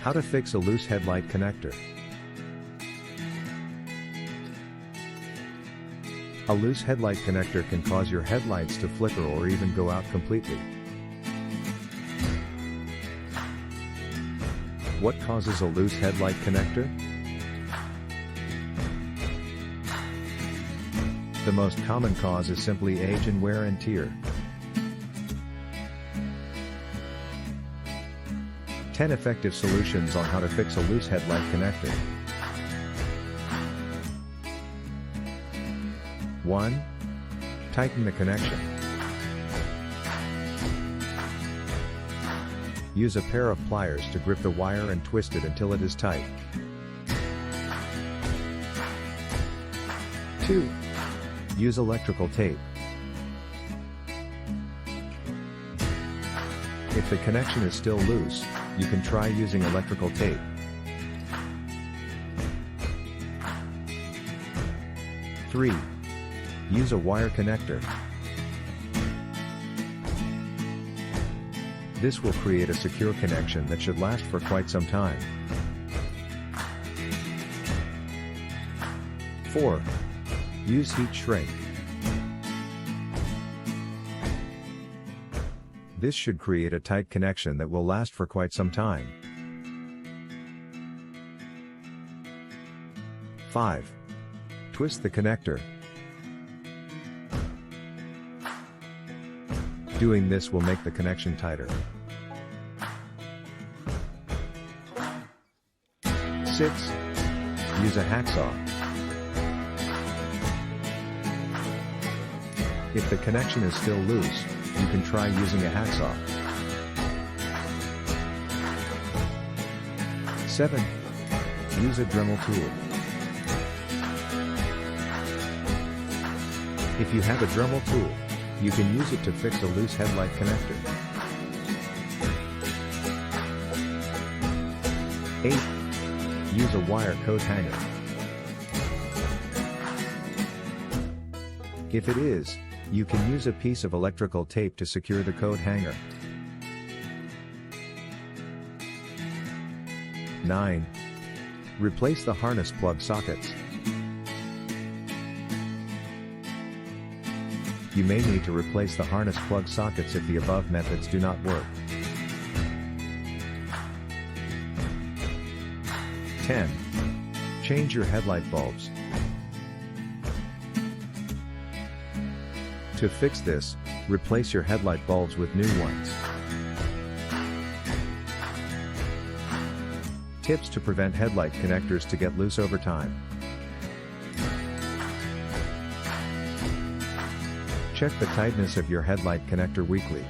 How to fix a loose headlight connector. A loose headlight connector can cause your headlights to flicker or even go out completely. What causes a loose headlight connector? The most common cause is simply age and wear and tear. 10 effective solutions on how to fix a loose headlight connector. 1. Tighten the connection. Use a pair of pliers to grip the wire and twist it until it is tight. 2. Use electrical tape. If the connection is still loose, you can try using electrical tape. 3. Use a wire connector. This will create a secure connection that should last for quite some time. 4. Use heat shrink. This should create a tight connection that will last for quite some time. 5. Twist the connector. Doing this will make the connection tighter. 6. Use a hacksaw. If the connection is still loose, you can try using a hacksaw. 7. Use a Dremel tool. If you have a Dremel tool, you can use it to fix a loose headlight connector. 8. Use a wire coat hanger. If it is, you can use a piece of electrical tape to secure the coat hanger. 9. Replace the harness plug sockets. You may need to replace the harness plug sockets if the above methods do not work. 10. Change your headlight bulbs. To fix this, replace your headlight bulbs with new ones. Tips to prevent headlight connectors to get loose over time. Check the tightness of your headlight connector weekly.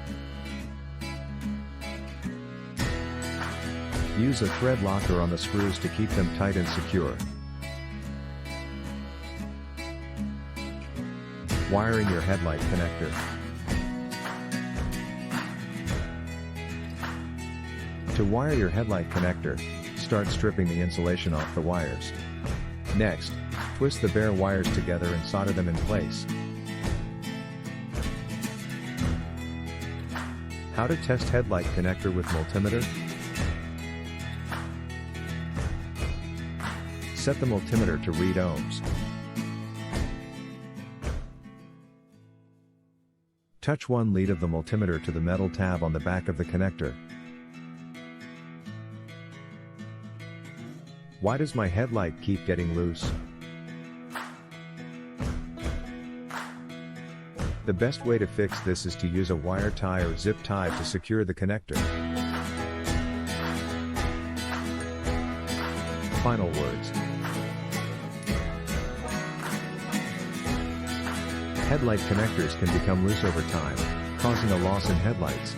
Use a thread locker on the screws to keep them tight and secure. Wiring your headlight connector. To wire your headlight connector, start stripping the insulation off the wires. Next, twist the bare wires together and solder them in place. How to test headlight connector with multimeter? Set the multimeter to read ohms. Touch one lead of the multimeter to the metal tab on the back of the connector. Why does my headlight keep getting loose? The best way to fix this is to use a wire tie or zip tie to secure the connector. Final words. Headlight connectors can become loose over time, causing a loss in headlights.